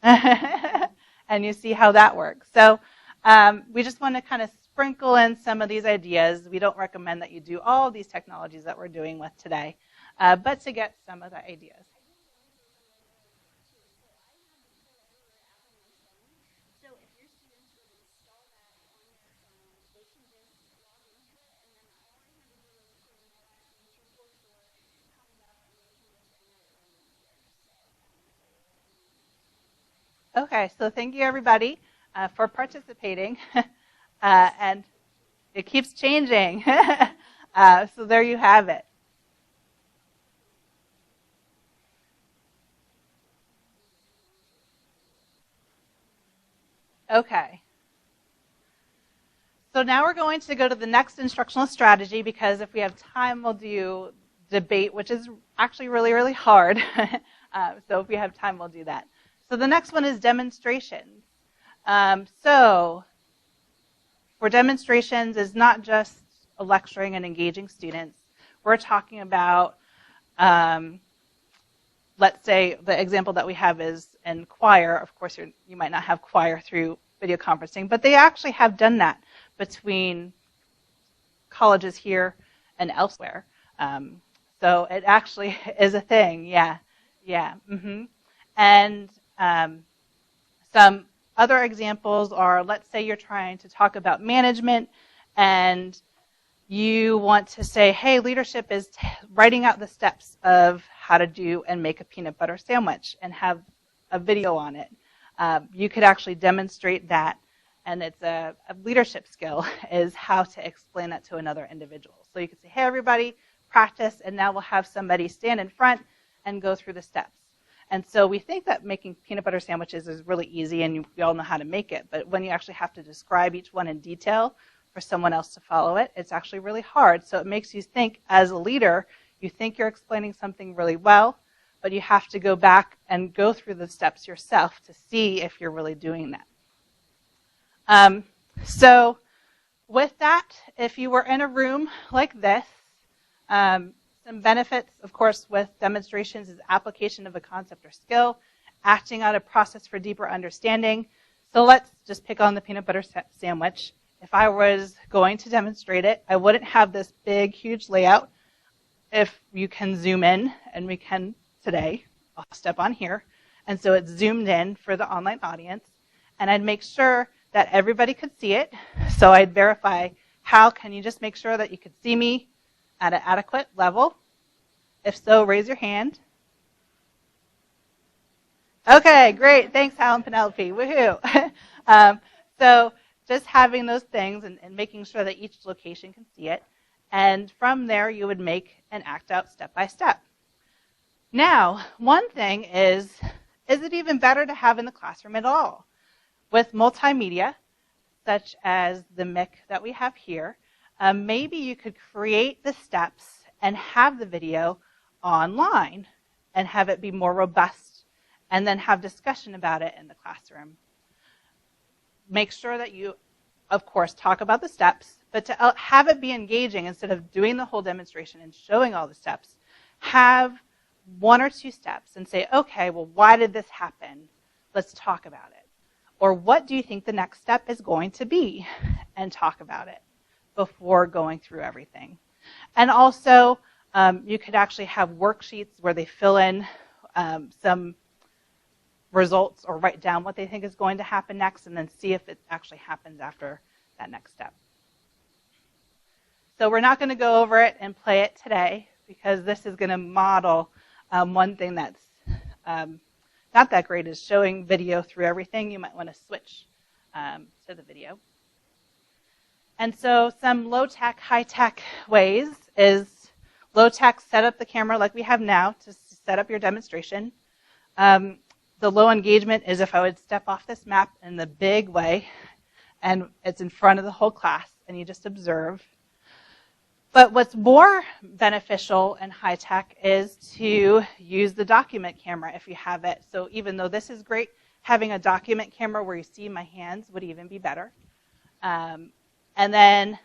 And you see how that works. So we just want to kind of sprinkle in some of these ideas. We don't recommend that you do all these technologies that we're doing with today, but to get some of the ideas. Okay, so thank you everybody for participating, and it keeps changing. So there you have it. Okay. So now we're going to go to the next instructional strategy, because if we have time, we'll do debate, which is actually really, really hard. So if we have time, we'll do that. So the next one is demonstrations. So for demonstrations is not just lecturing and engaging students. We're talking about, let's say the example that we have is in choir. Of course, you might not have choir through video conferencing, but they actually have done that between colleges here and elsewhere. So it actually is a thing, yeah. Mm-hmm. And some other examples are, let's say you're trying to talk about management and you want to say, hey, leadership is writing out the steps of how to do and make a peanut butter sandwich and have a video on it. You could actually demonstrate that, and it's a leadership skill, is how to explain that to another individual. So you could say, hey, everybody, practice, and now we'll have somebody stand in front and go through the steps. And so we think that making peanut butter sandwiches is really easy and we all know how to make it, but when you actually have to describe each one in detail for someone else to follow it, it's actually really hard. So it makes you think, as a leader, you think you're explaining something really well, but you have to go back and go through the steps yourself to see if you're really doing that. So with that, if you were in a room like this, some benefits, of course, with demonstrations is application of a concept or skill, acting out a process for deeper understanding. So let's just pick on the peanut butter sandwich. If I was going to demonstrate it, I wouldn't have this big, huge layout. If you can zoom in, and we can today, I'll step on here. And so it's zoomed in for the online audience. And I'd make sure that everybody could see it. So I'd verify, how can you just make sure that you could see me at an adequate level? If so, raise your hand. Okay, great. Thanks, Hal and Penelope. Woohoo. So just having those things and making sure that each location can see it. And from there, you would make an act out step by step. Now, one thing is it even better to have in the classroom at all? With multimedia, such as the MIC that we have here, maybe you could create the steps and have the video online and have it be more robust, and then have discussion about it in the classroom. Make sure that you, of course, talk about the steps, but to have it be engaging, instead of doing the whole demonstration and showing all the steps, have one or two steps and say, okay, well, why did this happen? Let's talk about it. Or what do you think the next step is going to be? And talk about it before going through everything. And also, you could actually have worksheets where they fill in some results or write down what they think is going to happen next, and then see if it actually happens after that next step. So we're not going to go over it and play it today, because this is going to model one thing that's not that great is showing video through everything. You might want to switch to the video. And so some low-tech, high-tech ways is low-tech, set up the camera like we have now to set up your demonstration. The low engagement is if I would step off this map in the big way, and it's in front of the whole class, and you just observe. But what's more beneficial and high-tech is to use the document camera if you have it. So even though this is great, having a document camera where you see my hands would even be better. And then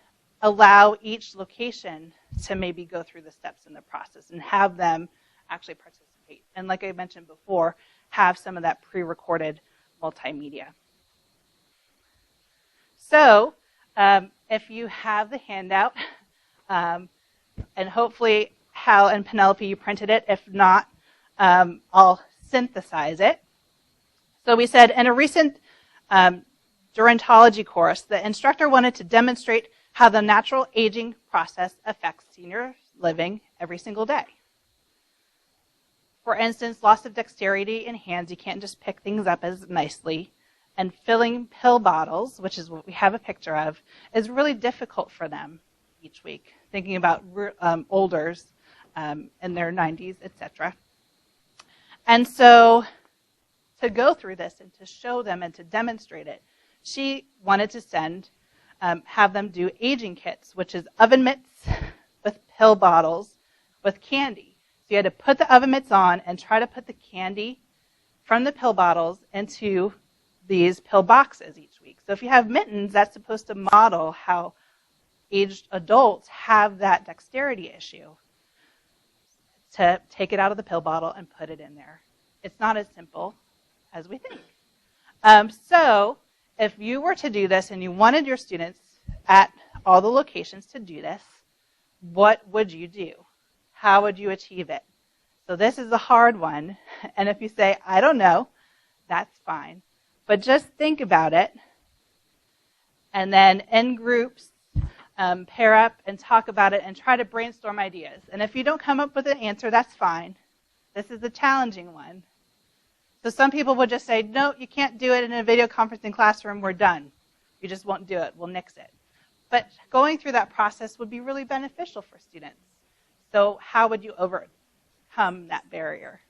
allow each location to maybe go through the steps in the process and have them actually participate. participate. And like I mentioned before, have some of that pre-recorded multimedia. So if you have the handout, and hopefully Hal and Penelope, you printed it. If not, I'll synthesize it. So we said in a recent gerontology course, the instructor wanted to demonstrate how the natural aging process affects senior living every single day. For instance, loss of dexterity in hands, you can't just pick things up as nicely, and filling pill bottles, which is what we have a picture of, is really difficult for them each week, thinking about olders in their 90s, etc. And so to go through this and to show them and to demonstrate it, she wanted to have them do aging kits, which is oven mitts with pill bottles with candy. So you had to put the oven mitts on and try to put the candy from the pill bottles into these pill boxes each week. So if you have mittens, that's supposed to model how aged adults have that dexterity issue to take it out of the pill bottle and put it in there. It's not as simple as we think. So if you were to do this and you wanted your students at all the locations to do this, what would you do? How would you achieve it? So this is a hard one. And if you say, I don't know, that's fine. But just think about it. And then in groups, pair up and talk about it and try to brainstorm ideas. And if you don't come up with an answer, that's fine. This is a challenging one. So some people will just say, no, you can't do it in a video conferencing classroom. We're done. You just won't do it. We'll nix it. But going through that process would be really beneficial for students. So how would you overcome that barrier?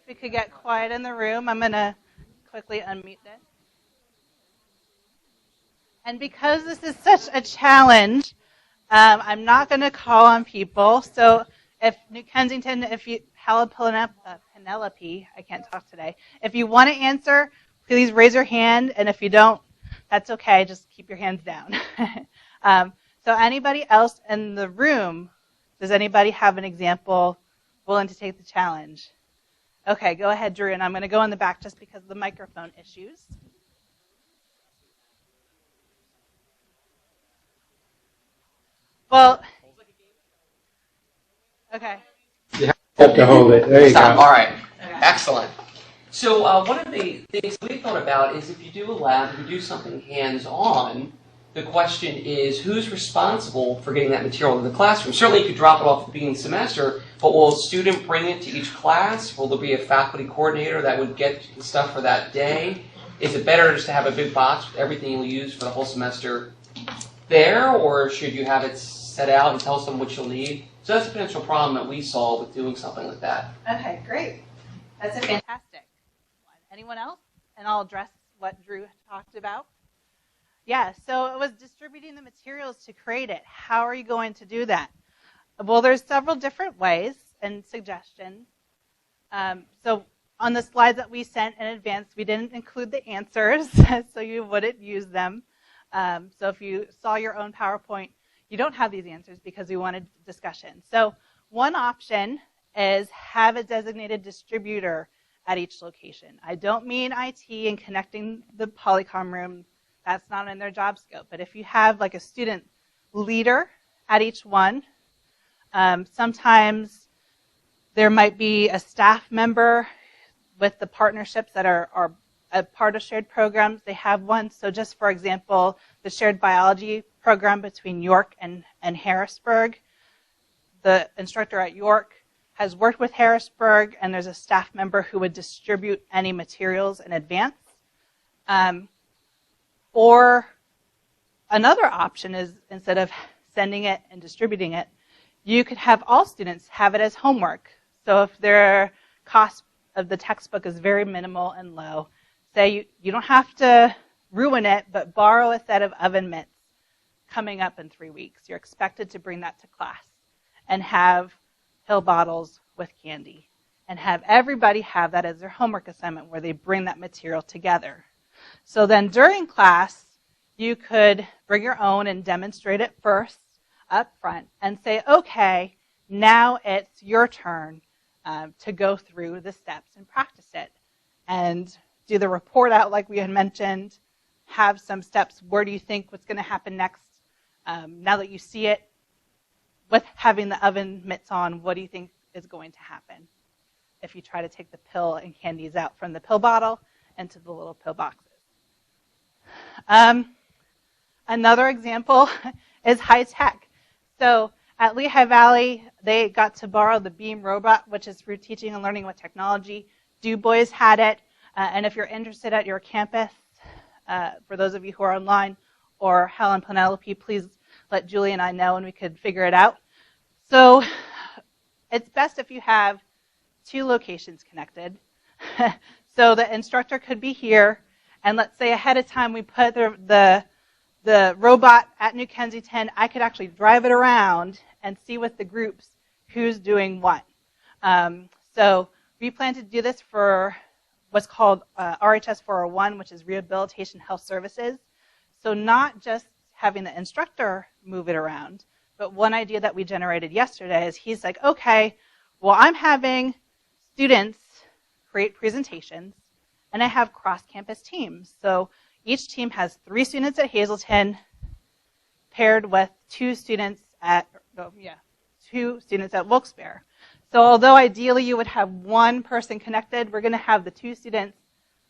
we could get quiet in the room, I'm going to quickly unmute this. And because this is such a challenge, I'm not going to call on people. So if New Kensington, if you, Penelope, I can't talk today. If you want to answer, please raise your hand. And if you don't, that's okay. Just keep your hands down. So anybody else in the room, does anybody have an example willing to take the challenge? Okay, go ahead, Drew. And I'm going to go in the back just because of the microphone issues. Well, okay. You have to hold it. There you go. All right. Excellent. So one of the things we thought about is if you do a lab, if you do something hands-on, the question is who's responsible for getting that material into the classroom? Certainly you could drop it off at the beginning of the semester, but will a student bring it to each class? Will there be a faculty coordinator that would get the stuff for that day? Is it better just to have a big box with everything you'll use for the whole semester there, or should you have it set out and tell someone what you'll need? So that's a potential problem that we saw with doing something like that. Okay, great. That's a fantastic one. Anyone else? And I'll address what Drew talked about. Yeah, so it was distributing the materials to create it. How are you going to do that? Well, there's several different ways and suggestions. So on the slides that we sent in advance, we didn't include the answers, so you wouldn't use them. So if you saw your own PowerPoint, you don't have these answers because we wanted discussion. So one option is have a designated distributor at each location. I don't mean IT and connecting the Polycom room. That's not in their job scope. But if you have like a student leader at each one, sometimes there might be a staff member with the partnerships that are a part of shared programs. They have one. So just for example, the shared biology program between York and Harrisburg, the instructor at York has worked with Harrisburg, and there's a staff member who would distribute any materials in advance. Or another option is instead of sending it and distributing it, you could have all students have it as homework. So if their cost of the textbook is very minimal and low, say you don't have to ruin it, but borrow a set of oven mitts coming up in 3 weeks. You're expected to bring that to class and have pill bottles with candy and have everybody have that as their homework assignment where they bring that material together. So then during class, you could bring your own and demonstrate it first up front and say, okay, now it's your turn to go through the steps and practice it. And do the report out like we had mentioned, have some steps. Where do you think what's going to happen next? Now that you see it, with having the oven mitts on, what do you think is going to happen if you try to take the pill and candies out from the pill bottle into the little pill boxes? Another example is high tech. So at Lehigh Valley, they got to borrow the Beam robot, which is for teaching and learning with technology. Du Bois had it. And if you're interested at your campus, for those of you who are online, or Helen Penelope, please let Julie and I know and we could figure it out. So it's best if you have 2 locations connected. So the instructor could be here, and let's say ahead of time we put the robot at New Kensington. I could actually drive it around and see with the groups who's doing what. So we plan to do this for what's called RHS 401, which is Rehabilitation Health Services. So not just having the instructor move it around, but one idea that we generated yesterday is he's like, okay, well, I'm having students create presentations, and I have cross-campus teams. So each team has 3 students at Hazleton paired with 2 students at Wilkes-Barre. So although ideally you would have 1 person connected, we're going to have the 2 students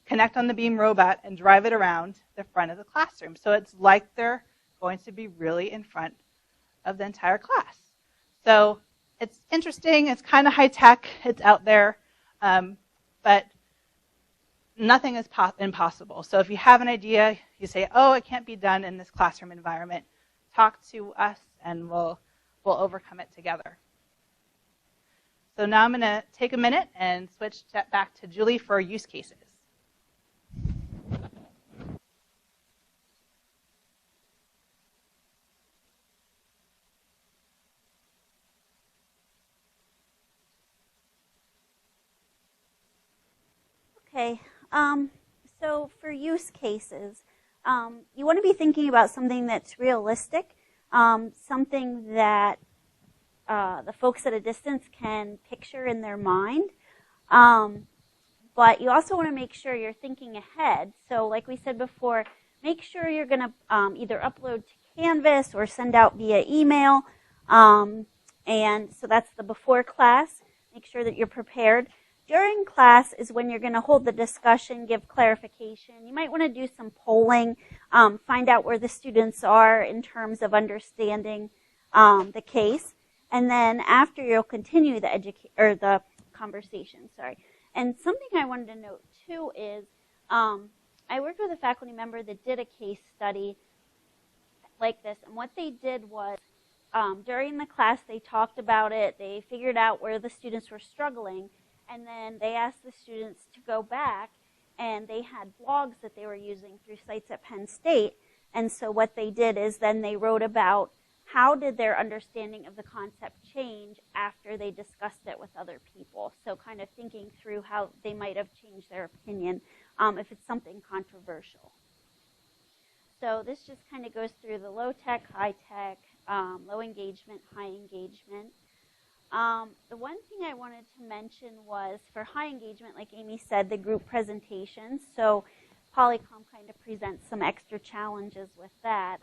connect on the Beam robot and drive it around the front of the classroom. So it's like they're going to be really in front of the entire class. So it's interesting. It's kind of high tech. It's out there. But nothing is impossible. So if you have an idea, you say, oh, it can't be done in this classroom environment, talk to us and we'll overcome it together. So now I'm going to take a minute and switch back to Julie for use cases. Okay, so for use cases, you want to be thinking about something that's realistic, something that the folks at a distance can picture in their mind. But you also want to make sure you're thinking ahead. So like we said before, make sure you're going to either upload to Canvas or send out via email. And so that's the before class. Make sure that you're prepared. During class is when you're going to hold the discussion, give clarification. You might want to do some polling, find out where the students are in terms of understanding the case. And then after, you'll continue the conversation. And something I wanted to note too is I worked with a faculty member that did a case study like this. And what they did was during the class, they talked about it. They figured out where the students were struggling. And then they asked the students to go back, and they had blogs that they were using through sites at Penn State. And so what they did is then they wrote about how did their understanding of the concept change after they discussed it with other people. So kind of thinking through how they might have changed their opinion if it's something controversial. So this just kind of goes through the low tech, high tech, low engagement, high engagement. The one thing I wanted to mention was for high engagement, like Amy said, the group presentations. So Polycom kind of presents some extra challenges with that.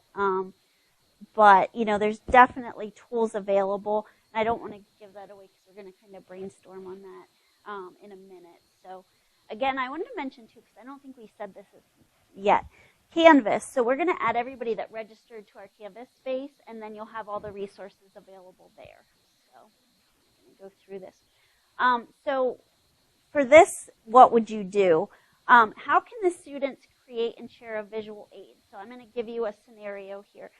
But, you know, there's definitely tools available. And I don't want to give that away because we're going to kind of brainstorm on that in a minute. So, again, I wanted to mention, too, because I don't think we said this yet. Canvas. So we're going to add everybody that registered to our Canvas space, and then you'll have all the resources available there. So I'm going to go through this. So for this, what would you do? How can the students create and share a visual aid? So I'm going to give you a scenario here.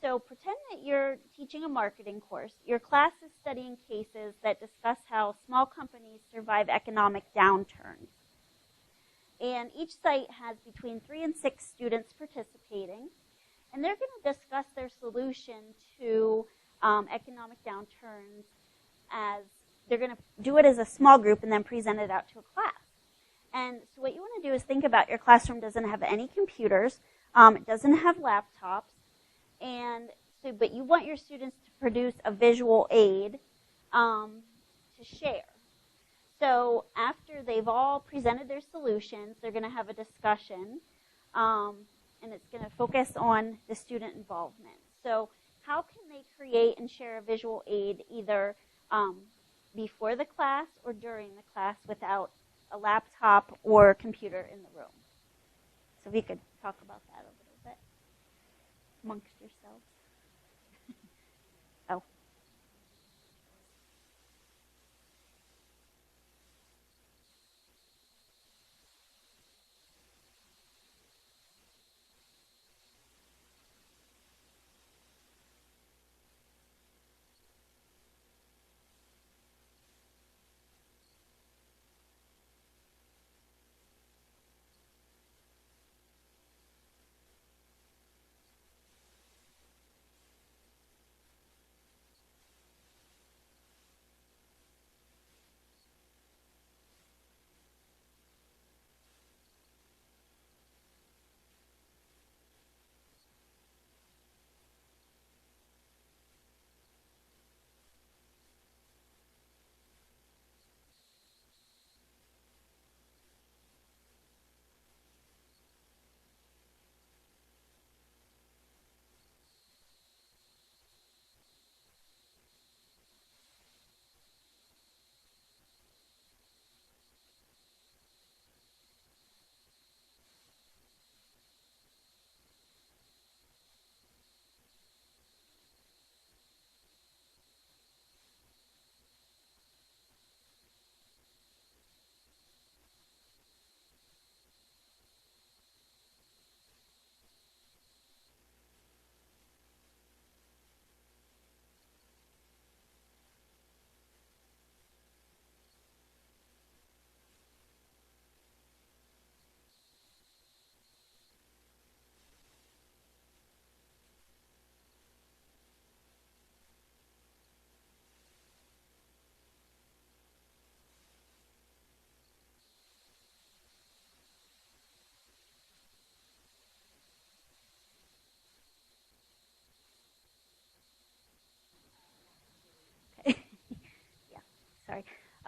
So pretend that you're teaching a marketing course. Your class is studying cases that discuss how small companies survive economic downturns. And each site has between 3 and 6 students participating. And they're going to discuss their solution to economic downturns as they're going to do it as a small group and then present it out to a class. And so what you want to do is think about your classroom doesn't have any computers. It doesn't have laptops. And so, but you want your students to produce a visual aid to share. So after they've all presented their solutions, they're going to have a discussion, and it's going to focus on the student involvement. So how can they create and share a visual aid either before the class or during the class without a laptop or computer in the room? So we could talk about that a little bit amongst yourselves. Oh.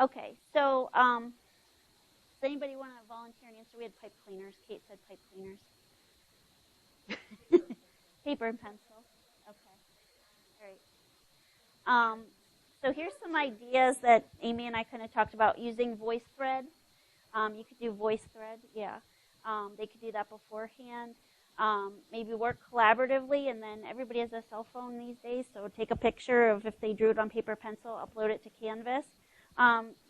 Okay, so does anybody want to volunteer and answer? We had pipe cleaners. Kate said pipe cleaners. Paper and pencil. Okay. All right. So here's some ideas that Amy and I kind of talked about using VoiceThread. You could do VoiceThread, yeah. They could do that beforehand. Maybe work collaboratively, and then everybody has a cell phone these days, so take a picture of if they drew it on paper pencil, upload it to Canvas.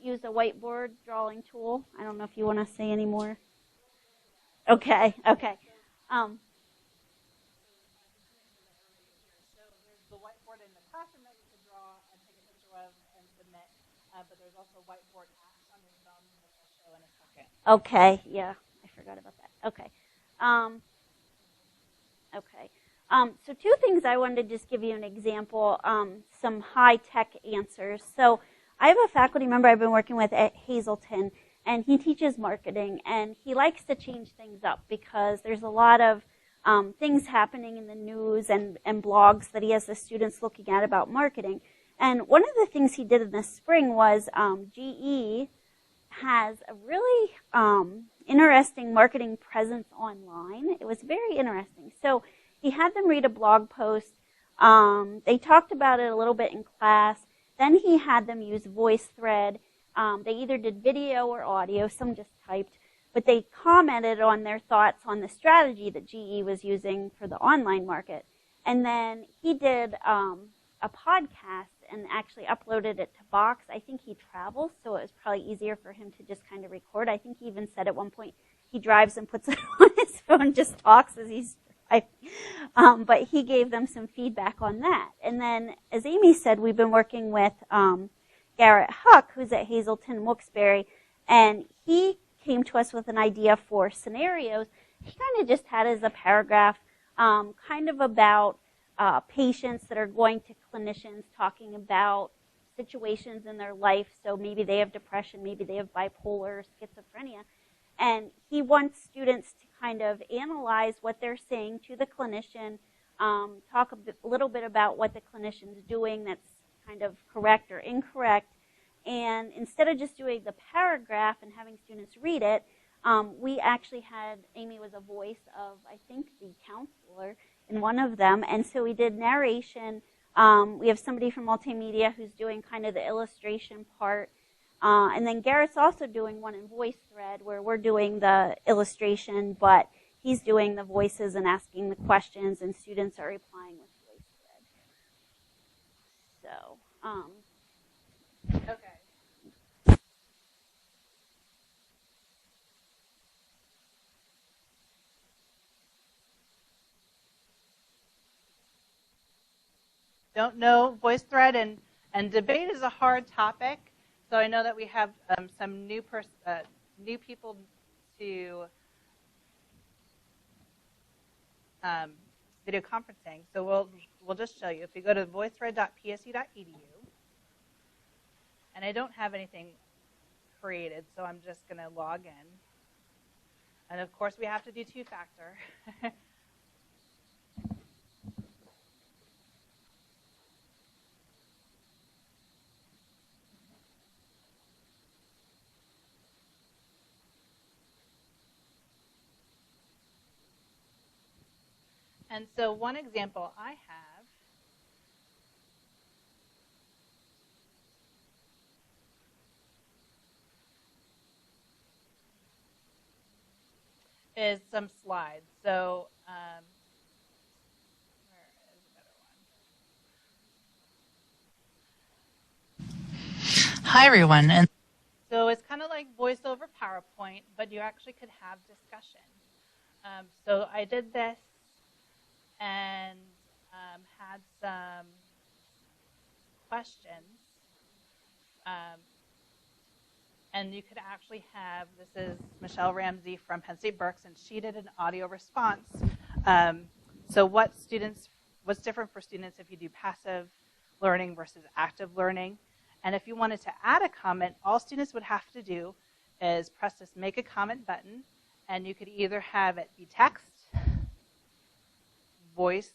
Use a whiteboard drawing tool. I don't know if you want to say any more. Okay, okay. So there's the whiteboard in the classroom that you can draw and take a picture of and submit, but there's also whiteboard apps on your phone, which I'll show in a second. Okay, yeah, I forgot about that. Okay. Okay. So two things I wanted to just give you an example, some high-tech answers. So I have a faculty member I've been working with at Hazelton, and he teaches marketing, and he likes to change things up because there's a lot of things happening in the news and blogs that he has the students looking at about marketing. And one of the things he did in the spring was GE has a really interesting marketing presence online. It was very interesting. So he had them read a blog post. They talked about it a little bit in class. Then he had them use VoiceThread. They either did video or audio. Some just typed. But they commented on their thoughts on the strategy that GE was using for the online market. And then he did a podcast and actually uploaded it to Box. I think he travels, so it was probably easier for him to just kind of record. I think he even said at one point he drives and puts it on his phone and just talks as he's driving. But he gave them some feedback on that. And then, as Amy said, we've been working with Garrett Huck, who's at Hazelton Wilkes-Barre, and he came to us with an idea for scenarios. He kind of just had as a paragraph kind of about patients that are going to clinicians talking about situations in their life. So maybe they have depression, maybe they have bipolar or schizophrenia. And he wants students to kind of analyze what they're saying to the clinician, talk a little bit about what the clinician's doing that's kind of correct or incorrect. And instead of just doing the paragraph and having students read it, we actually had, Amy was a voice of, I think, the counselor in one of them. And so we did narration. We have somebody from multimedia who's doing kind of the illustration part. And then Garrett's also doing one in VoiceThread where we're doing the illustration, but he's doing the voices and asking the questions, and students are replying with VoiceThread. So, Okay. Don't know VoiceThread, and debate is a hard topic. So I know that we have some new people to video conferencing. So we'll just show you. If you go to voicethread.psu.edu, and I don't have anything created, so I'm just going to log in. And of course, we have to do two-factor. And so one example I have is some slides. So where is a better one? Hi, everyone. And so it's kind of like voice over PowerPoint, but you actually could have discussion. So I did this and had some questions. And you could actually have, this is Michelle Ramsey from Penn State Berks, and she did an audio response. So what's different for students if you do passive learning versus active learning? And if you wanted to add a comment, all students would have to do is press this make a comment button, and you could either have it be text, voice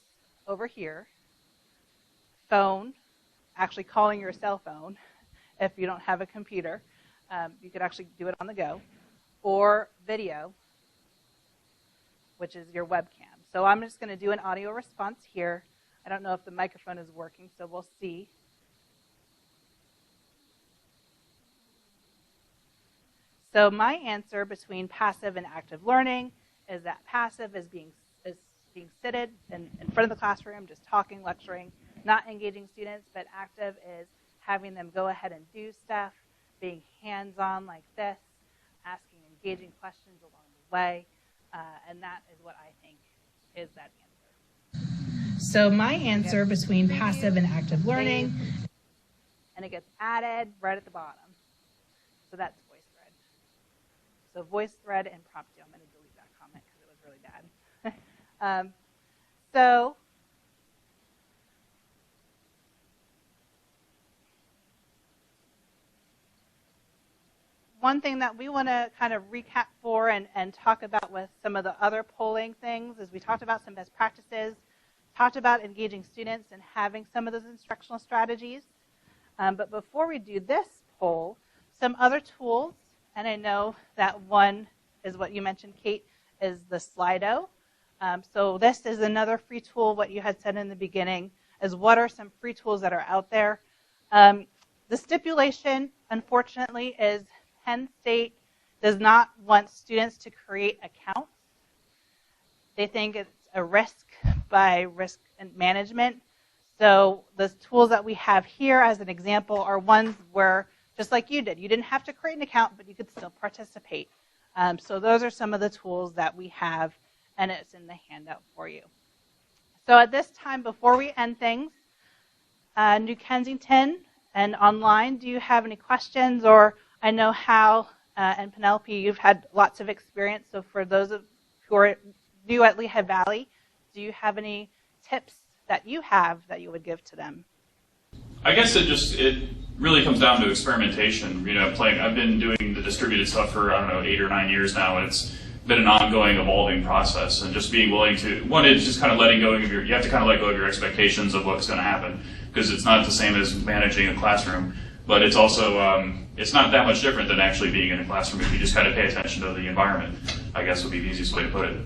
over here, phone, actually calling your cell phone, if you don't have a computer. You could actually do it on the go. Or video, which is your webcam. So I'm just going to do an audio response here. I don't know if the microphone is working, so we'll see. So my answer between passive and active learning is that passive is being seated in front of the classroom, just talking, lecturing, not engaging students, but active is having them go ahead and do stuff, being hands-on like this, asking engaging questions along the way, and that is what I think is that answer. So my answer between passive and active learning, and it gets added right at the bottom. So that's VoiceThread. So VoiceThread and Promptio. I'm going to delete that comment because it was really bad. So one thing that we want to kind of recap for and talk about with some of the other polling things is we talked about some best practices, talked about engaging students and having some of those instructional strategies. But before we do this poll, some other tools, and I know that one is what you mentioned, Kate, is the Slido. So this is another free tool. What you had said in the beginning is what are some free tools that are out there. The stipulation, unfortunately, is Penn State does not want students to create accounts. They think it's a risk by risk and management. So the tools that we have here as an example are ones where, just like you did, you didn't have to create an account, but you could still participate. So those are some of the tools that we have, and it's in the handout for you. So at this time, before we end things, New Kensington and online, do you have any questions? Or I know Hal and Penelope, you've had lots of experience. So for those who are new at Lehigh Valley, do you have any tips that you have that you would give to them? I guess it really comes down to experimentation. I've been doing the distributed stuff for, 8 or 9 years now, and it's been an ongoing, evolving process. And just being willing to, one is just kind of letting go of you have to kind of let go of your expectations of what's going to happen, because it's not the same as managing a classroom, but it's also, it's not that much different than actually being in a classroom if you just kind of pay attention to the environment, I guess would be the easiest way to put it.